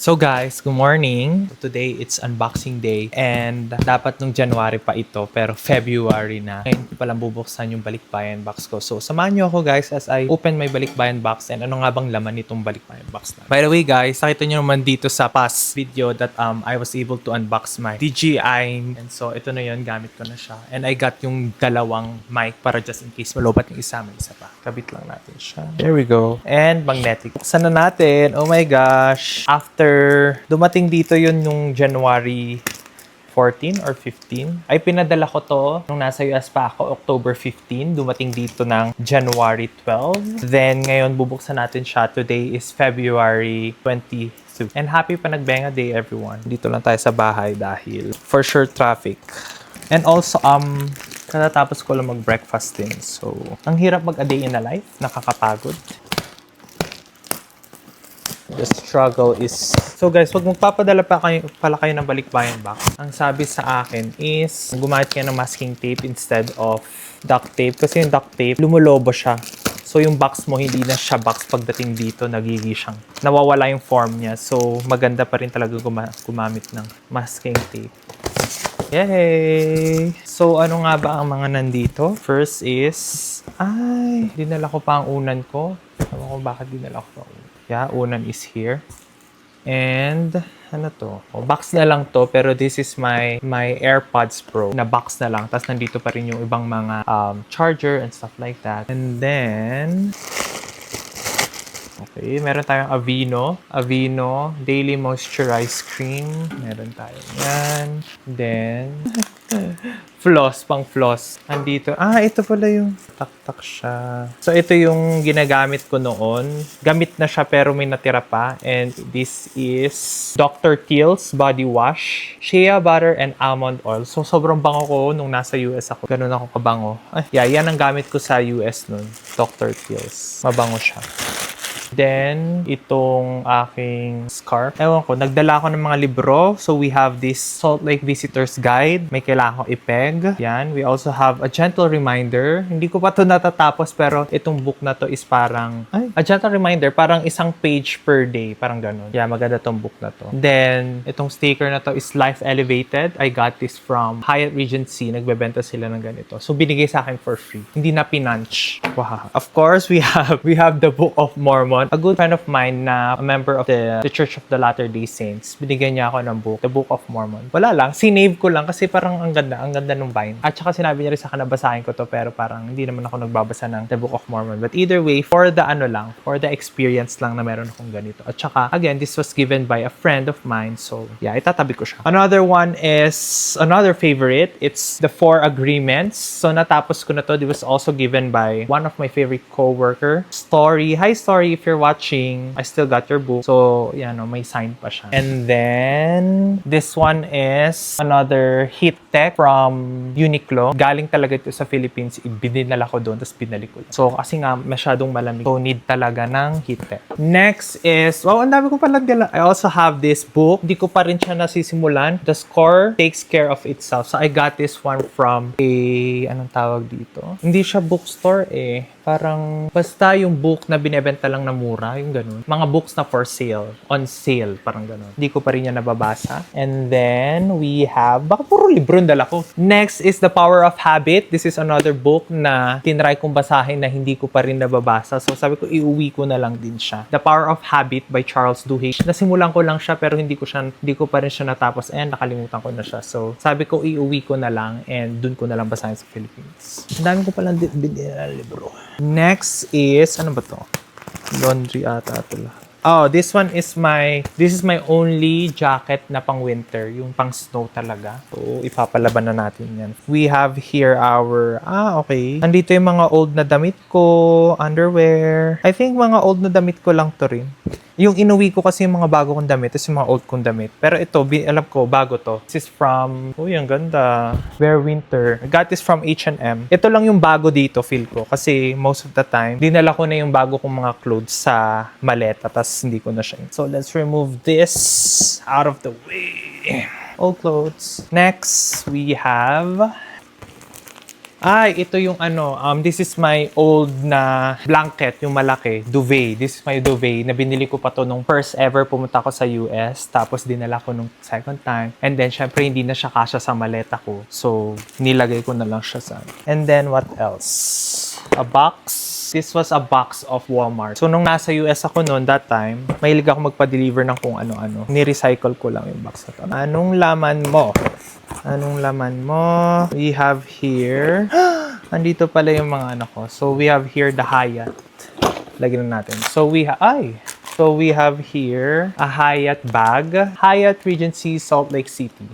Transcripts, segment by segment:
So guys, good morning. Today it's unboxing day and dapat nung January pa ito pero February na. Ngayon ko palang bubuksan yung balikbayan box ko. So samahan niyo ako guys as I open my balikbayan box and ano nga bang laman nitong balikbayan box na. By the way guys, nakita niyo naman dito sa past video that I was able to unbox my DJI and so ito na yun, gamit ko na siya. And I got yung dalawang mic para just in case malobat yung isa, may isa pa. Kabit lang natin siya. There we go. And magnetic. Buksan na natin. Oh my gosh. After dumating dito yun yung January 14 or 15. Ay pinadala ko to nung nasa US pa ako, October 15. Dumating dito ng January 12. Then ngayon bubuksan natin siya. Today is February 22. And happy Panagbenga Day everyone. Dito lang tayo sa bahay dahil for sure traffic. And also katatapos ko lang mag-breakfast din. So, ang hirap mag-a day in a life. Nakakapagod. The struggle is... So guys, wag magpapadala pala kayo ng balikbayan box. Ang sabi sa akin is gumamit kayo ng masking tape instead of duct tape. Kasi yung duct tape, lumulobo siya. So yung box mo, hindi na siya box pagdating dito, nagiging siyang nawawala yung form niya. So maganda pa rin talaga gumamit ng masking tape. Yay! So ano nga ba ang mga nandito? First is... Ay, dinala ko pa ang unan ko. Ewan ko bakit dinala ko pa ang unan. Yeah, unan is here. And ano to? Oh, box na lang to pero this is my AirPods Pro na box na lang. Tapos nandito pa rin yung ibang mga charger and stuff like that. And then okay, meron tayong Aveeno Daily Moisturized Cream. Meron tayong yan. Then floss, pang floss. Andito. Ito pala yung tak siya. So, ito yung ginagamit ko noon. Gamit na siya pero may natira pa. And this is Dr. Teal's Body Wash. Shea Butter and Almond Oil. So, sobrang bango ko nung nasa US ako. Ganun ako kabango. Yan ang gamit ko sa US noon. Dr. Teal's. Mabango siya. Then, itong aking scarf. Ewan ko, nagdala ako ng mga libro. So, we have this Salt Lake Visitor's Guide. May kailangan ko ipeg. Yan. We also have a gentle reminder. Hindi ko pa ito natatapos, pero itong book na to is parang, a gentle reminder, parang isang page per day. Parang ganun. Yeah, maganda tong book na to. Then, itong sticker na to is Life Elevated. I got this from Hyatt Regency. Nagbebenta sila ng ganito. So, binigay sa akin for free. Hindi na pinunch. Wow. Of course, we have the Book of Mormon. A good friend of mine na a member of the Church of the Latter-day Saints, binigyan niya ako ng book, The Book of Mormon. Wala lang, sinave ko lang kasi parang ang ganda ng bind. At saka sinabi niya rin sa akin na basahin ko to pero parang hindi naman ako nagbabasa ng The Book of Mormon. But either way, for the experience lang na meron akong ganito. At saka, again, this was given by a friend of mine. So, yeah, itatabi ko siya. Another one is, another favorite, it's The Four Agreements. So, natapos ko na to. It was also given by one of my favorite co-worker. Story. Hi, Story. If you're watching, I still got your book. So, yan, may sign pa siya. And then, this one is another heat tech from Uniqlo. Galing talaga ito sa Philippines. Bininala ko doon, tapos binalik ko. So, kasi nga, masyadong malamig. So, need talaga ng heat tech. Next is, wow, ang dami ko palang dala. I also have this book. Hindi ko pa rin siya nasisimulan. The Score Takes Care of Itself. So, I got this one from anong tawag dito? Hindi siya bookstore Parang, basta yung book na binebenta lang na mura, yung ganun. Mga books na for sale, on sale, parang ganun. Hindi ko pa rin yan nababasa. And then, we have, baka puro libro yung dala ko. Next is The Power of Habit. This is another book na tinry kong basahin na hindi ko pa rin nababasa. So, sabi ko, iuwi ko na lang din siya. The Power of Habit by Charles Duhigg. Nasimulan ko lang siya, pero hindi ko pa rin siya natapos. And nakalimutan ko na siya. So, sabi ko, iuwi ko na lang and dun ko na lang basahin sa Philippines. Ang dami ko palang binila libro. Next is, ano ba to? Laundry ata ito lahat. Oh, this is my only jacket na pang winter, yung pang snow talaga. So, ipapalaban na natin yan. We have here our, okay. Nandito yung mga old na damit ko, underwear. I think mga old na damit ko lang to rin. Yung inuwi ko kasi yung mga bago kong damit, tapos yung mga old kong damit. Pero ito, alam ko, bago to. This is from, ang ganda. Wear Winter. I got this from H&M. Ito lang yung bago dito, feel ko. Kasi most of the time, dinala ko na yung bago kong mga clothes sa maleta, tapos hindi ko na siya. So, let's remove this out of the way. Old clothes. Next, we have Ay, ito yung ano, this is my old na blanket, yung malaki, duvet. This is my duvet na binili ko pa to nung first ever pumunta ko sa US. Tapos dinala ko nung second time. And then, syempre, hindi na siya kasya sa maleta ko. So, nilagay ko na lang siya sa... And then, what else? A box. This was a box of Walmart. So, nung nasa US ako noon, that time, mahilig ako magpa-deliver ng kung ano-ano. Ni-recycle ko lang yung box na to. Anong laman mo? Anong laman mo? We have here... Andito pala yung mga ano ko. So, we have here the Hyatt. Lagyan na natin. So, we have here a Hyatt bag. Hyatt Regency Salt Lake City.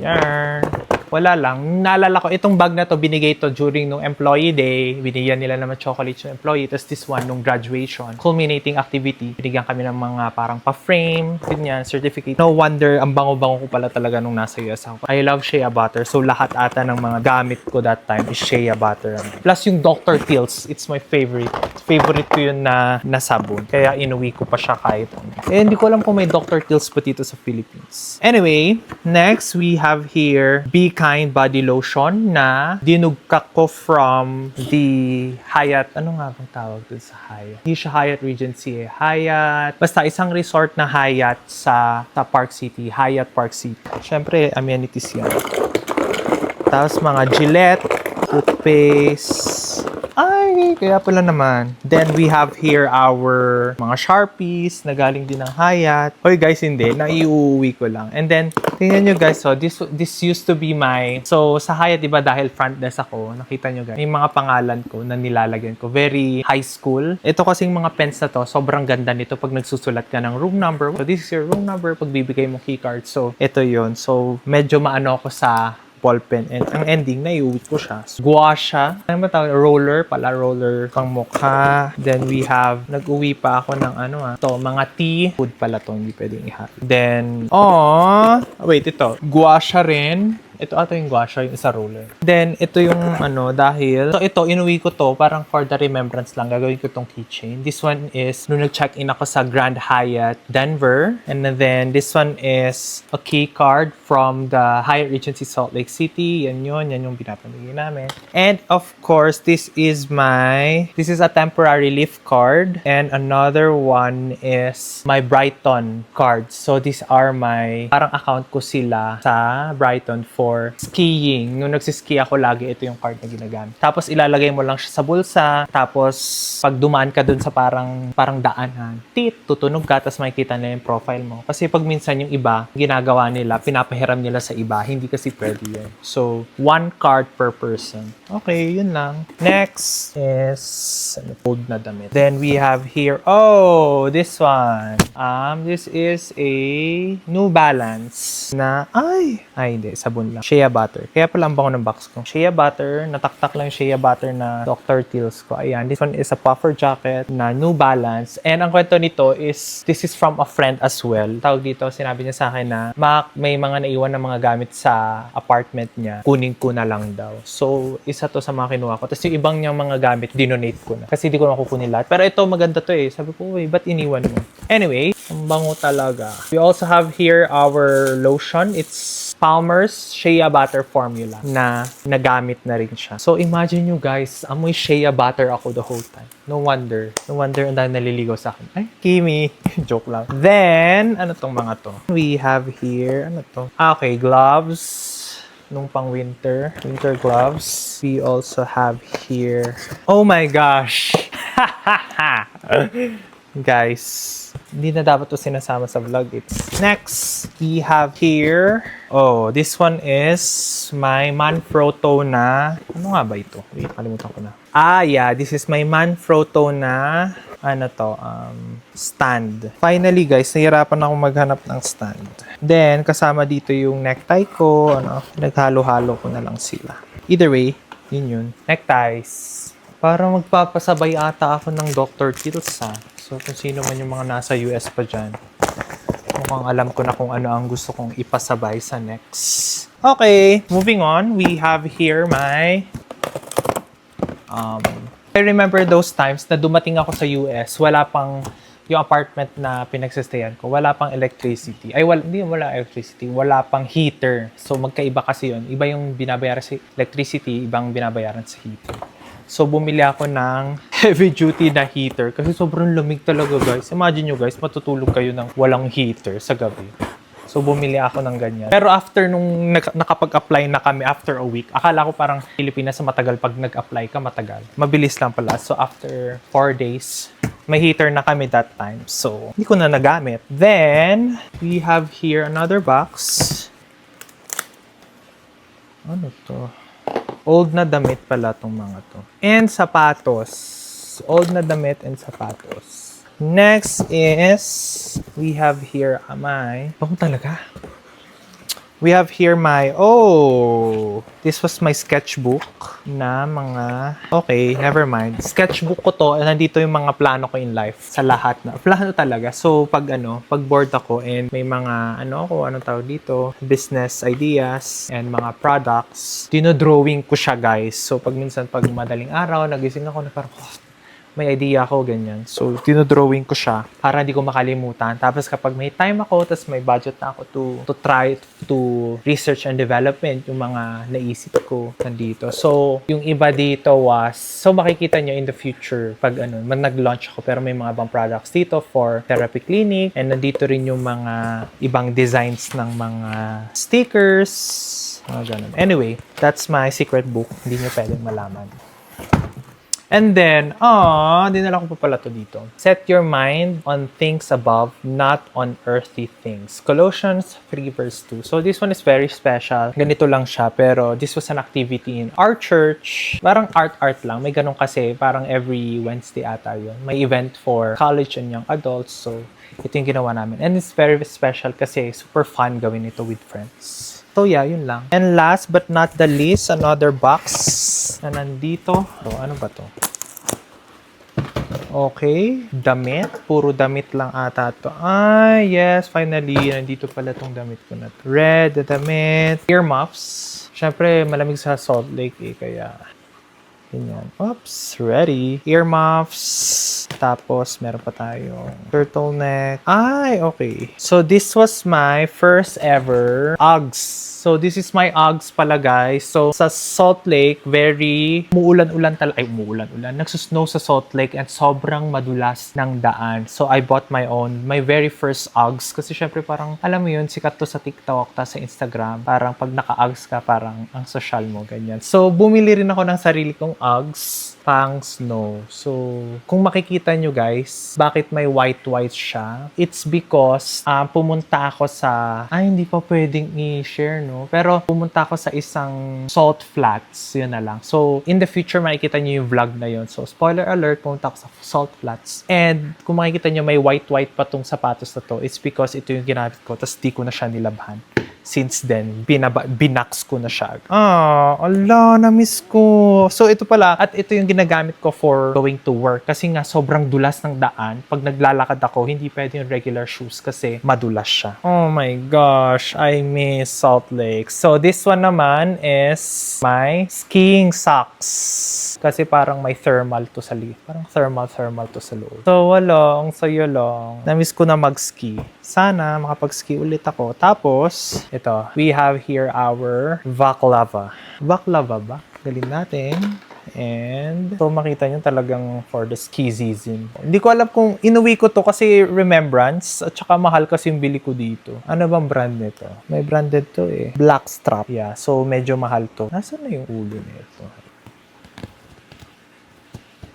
Yan. Wala lang. Naalala ko, itong bag na to, binigay to during nung employee day. Binigyan nila naman chocolates yung employee. Tapos this one, nung graduation, culminating activity. Binigyan kami ng mga parang pa-frame, ganyan, certificate. No wonder, ang bango-bango ko pala talaga nung nasa US ako. I love shea butter. So lahat ata ng mga gamit ko that time is shea butter. Plus yung Dr. Teal's, it's my favorite. Favorite ko yun na sabon. Kaya inuwi ko pa siya kahit ano. Eh, hindi ko alam kung may Dr. Teal's pa dito sa Philippines. Anyway, next we have here Be Kind body lotion na dinugkak ko from the Hyatt. Ano nga bang tawag dun sa Hyatt? Hindi siya Hyatt Regency eh. Hyatt. Basta isang resort na Hyatt sa Park City. Hyatt Park City. Siyempre, amenities yan. Tapos mga Gillette, toothpaste. Ay, kaya pala naman. Then we have here our mga Sharpies na galing din ng Hyatt. Hoy guys, hindi. Naiuwi ko lang. And then, tingnan nyo guys, so this used to be my... So, sa Hyatt, diba, dahil front desk ako, nakita nyo guys, may mga pangalan ko na nilalagyan ko. Very high school. Ito kasing mga pens na to, sobrang ganda nito pag nagsusulat ka ng room number. So, this is your room number pag bibigay mo keycard. So, ito yon. So, medyo maano ako sa ballpen. And ang ending, naiuwi ko siya. Gua siya. Ano ba tawag? Roller pang mukha. Then we have, nag-uwi pa ako ng to, mga tea. Food pala to, hindi pwedeng ihati. Then, wait, ito. Gua siya rin. Ito ata yung gua siya, yung isa roller. Then, ito yung dahil, so ito, inuwi ko to, parang for the remembrance lang, gagawin ko tong keychain. This one is, nung nag-check-in ako sa Grand Hyatt, Denver. And then, this one is a key card from the Hyatt Regency Salt Lake City. Yan yung pinapamigay namin. And, of course, this is a temporary leave card. And another one is my Brighton cards. So, these are parang account ko sila sa Brighton for skiing. Nung nagsiski ako lagi, ito yung card na ginagamit. Tapos ilalagay mo lang siya sa bulsa. Tapos pag dumaan ka dun sa parang daanan, tutunog ka, tapos makikita nila yung profile mo. Kasi pag minsan yung iba, ginagawa nila, pinapahiram nila sa iba. Hindi kasi pwede yun. So, 1 card per person. Okay, yun lang. Next is fold na damit. Then we have here, this one. This is a New Balance na, hindi, sabon lang. Shea butter. Kaya pala ang bango ng box ko. Shea butter, nataktak lang yung shea butter na Dr. Teal's ko. Ayan, this one is a puffer jacket na New Balance. And ang kwento nito is, this is from a friend as well. Tawag dito, sinabi niya sa akin na, may mga naiwan na mga gamit sa apartment niya. Kunin ko na lang daw. So, isa to sa mga kinuha ko. Tapos yung ibang niyang mga gamit, dinonate ko na. Kasi di ko na kukunin lahat. Pero ito, maganda to eh. Sabi ko, ba't iniwan mo? Anyway, ang bango talaga. We also have here our lotion. It's Palmer's Shea Butter Formula na nagamit na rin siya. So, imagine nyo guys, amoy shea butter ako the whole time. No wonder ang dahil naliligaw sa akin. Ay, Kimi. Joke lang. Then, ano tong mga to? We have here, okay, gloves. Nung pang winter gloves. We also have here, oh my gosh. Guys, hindi na dapat to sinasama sa vlog. Next, we have here, this one is my Manfrotto na, ano nga ba ito? Wait, kalimutan ko na. This is my Manfrotto na, stand. Finally guys, nahirapan ako maghanap ng stand. Then, kasama dito yung necktie ko, naghalo-halo ko na lang sila. Either way, yun. Neckties. Para magpapasabay ata ako ng Dr. Teal's So, kung sino man yung mga nasa US pa dyan, mukhang alam ko na kung ano ang gusto kong ipasabay sa next. Okay, moving on. We have here my... I remember those times na dumating ako sa US, wala pang yung apartment na pinagsistayan ko, wala pang electricity. Ay, hindi wala electricity, wala pang heater. So, magkaiba kasi yun. Iba yung binabayaran sa electricity, ibang binabayaran sa heater. So, bumili ako ng heavy-duty na heater kasi sobrang lamig talaga, guys. Imagine nyo, guys, matutulog kayo ng walang heater sa gabi. So, bumili ako ng ganyan. Pero after nung nakapag-apply na kami after a week, akala ko parang Pilipinas matagal pag nag-apply ka, matagal. Mabilis lang pala. So, after 4 days, may heater na kami that time. So, hindi ko na nagamit. Then, we have here another box. Ano to? Old na damit pala tong mga to. And sapatos. Old na damit and sapatos. Next is, we have here talaga? We have here this was my sketchbook na mga, okay, never mind. Sketchbook ko to, nandito yung mga plano ko in life sa lahat na. Plano talaga. So, pag bored ako and may mga, anong tawag dito, business ideas and mga products, dinodrawing ko siya, guys. So, pag madaling araw, nagising ako na parang, may idea ako, ganyan. So, dinodrawing ko siya para hindi ko makalimutan. Tapos kapag may time ako, tapos may budget na ako to try to research and development yung mga naisip ko nandito. So, yung iba dito makikita nyo in the future pag nag-launch ako, pero may mga ibang products dito for therapy clinic, and nandito rin yung mga ibang designs ng mga stickers, mga ganun. Anyway, that's my secret book. Hindi nyo pwedeng malaman. And then, dinala ko pa pala to dito. Set your mind on things above, not on earthly things. Colossians 3 verse 2. So this one is very special. Ganito lang siya, pero this was an activity in our church. Parang art lang. May ganun kasi, parang every Wednesday ata yun. May event for college and young adults. So, ito yung ginawa namin. And it's very special kasi super fun gawin ito with friends. So yeah, yun lang. And last but not the least, another box na nandito. So, ano ba to? Okay, damit. Puro damit lang ata to. Yes, finally, nandito pala tong damit ko na to. Red, the damit. Earmuffs. Siyempre, malamig sa Salt Lake kaya ganyan. Oops, ready. Earmuffs. Tapos, meron pa tayong turtleneck. Okay. So, this was my first ever Uggs. So, this is my Uggs pala, guys. So, sa Salt Lake, very umuulan-ulan talaga. Ay, umuulan-ulan. Nagsusnow sa Salt Lake and sobrang madulas ng daan. So, I bought my very first Uggs. Kasi syempre parang, alam mo yun, sikat to sa TikTok, ta sa Instagram. Parang pag naka-Uggs ka, parang ang social mo, ganyan. So, bumili rin ako ng sarili kong Uggs pang snow. So, kung makikita nyo, guys, bakit may white siya? It's because pumunta ako sa, hindi pa pwedeng i-share, no? Pero pumunta ako sa isang salt flats, yun na lang. So, in the future, makikita nyo yung vlog na yun. So, spoiler alert, pumunta ako sa salt flats. And kung makikita nyo, may white pa tong sapatos na to. It's because ito yung ginamit ko, tapos di ko na siya nilabhan. Since then, binax ko na siya. Na-miss ko. So, ito pala. At ito yung ginagamit ko for going to work. Kasi nga, sobrang dulas ng daan. Pag naglalakad ako, hindi pwede yung regular shoes kasi madulas siya. Oh my gosh. I miss Salt Lake. So, this one naman is my skiing socks. Kasi parang may thermal to sa loob. Parang thermal to sa loob. So, sayo lang. Na-miss ko na mag-ski. Sana makapag-ski ulit ako. Tapos, ito, we have here our baklava. Baklava ba? Galing natin. And, so makita nyo talagang for the ski season. Hindi ko alam kung inuwi ko to kasi remembrance at saka mahal kasi yung bili ko dito. Ano bang brand nito? May branded to eh. Blackstrap. Yeah, so medyo mahal to. Nasaan na yung ulo nito?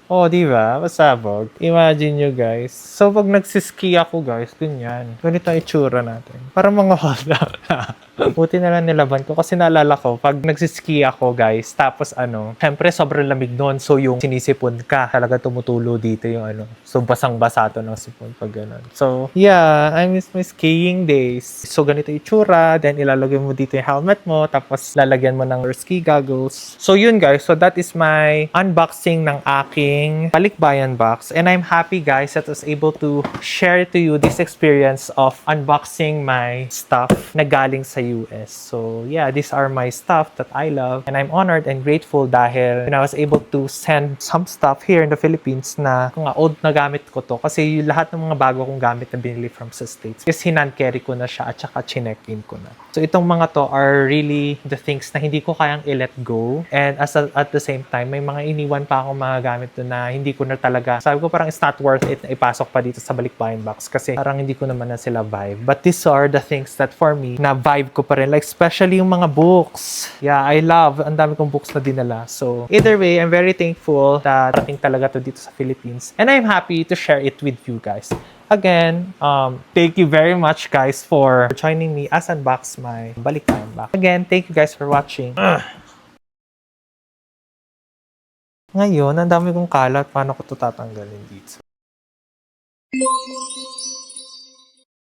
Diba? Pasabog. Imagine nyo, guys. So, pag nagsiski ako, guys, ganyan. Ganito ang itsura natin. Parang mga hoda. Buti na lang nilaban ko kasi naalala ko, pag nagsiski ako, guys, tapos syempre sobrang lamig doon. So, yung sinisipon ka, talaga tumutulo dito yung So, basang-basa to ng sipon pag gano'n. So, yeah, I miss my skiing days. So, ganito yung itsura. Then, ilalagay mo dito yung helmet mo. Tapos, lalagyan mo ng ski goggles. So, yun, guys. So, that is my unboxing ng aking balikbayan box, and I'm happy, guys, that I was able to share to you this experience of unboxing my stuff na galing sa US. So yeah, these are my stuff that I love, and I'm honored and grateful dahil I was able to send some stuff here in the Philippines na kung old na gamit ko to, kasi yung lahat ng mga bago kong gamit na binili from sa States is hand carry ko na siya at saka chinek-in ko na. So itong mga to are really the things na hindi ko kayang i-let go, and at the same time may mga iniwan pa akong mga gamit doon na hindi ko na talaga, sabi ko parang it's not worth it na ipasok pa dito sa balikbayan box kasi parang hindi ko naman na sila vibe. But these are the things that for me na vibe ko pa rin, like especially yung mga books. Yeah, I love, ang dami kong books na dinala. So either way, I'm very thankful that parating talaga to dito sa Philippines, and I'm happy to share it with you guys. Again, thank you very much guys for joining me as unbox my balikbayan box. Again, thank you guys for watching. Ngayon, ang dami kong kalat. Paano ko ito tatanggalin dito?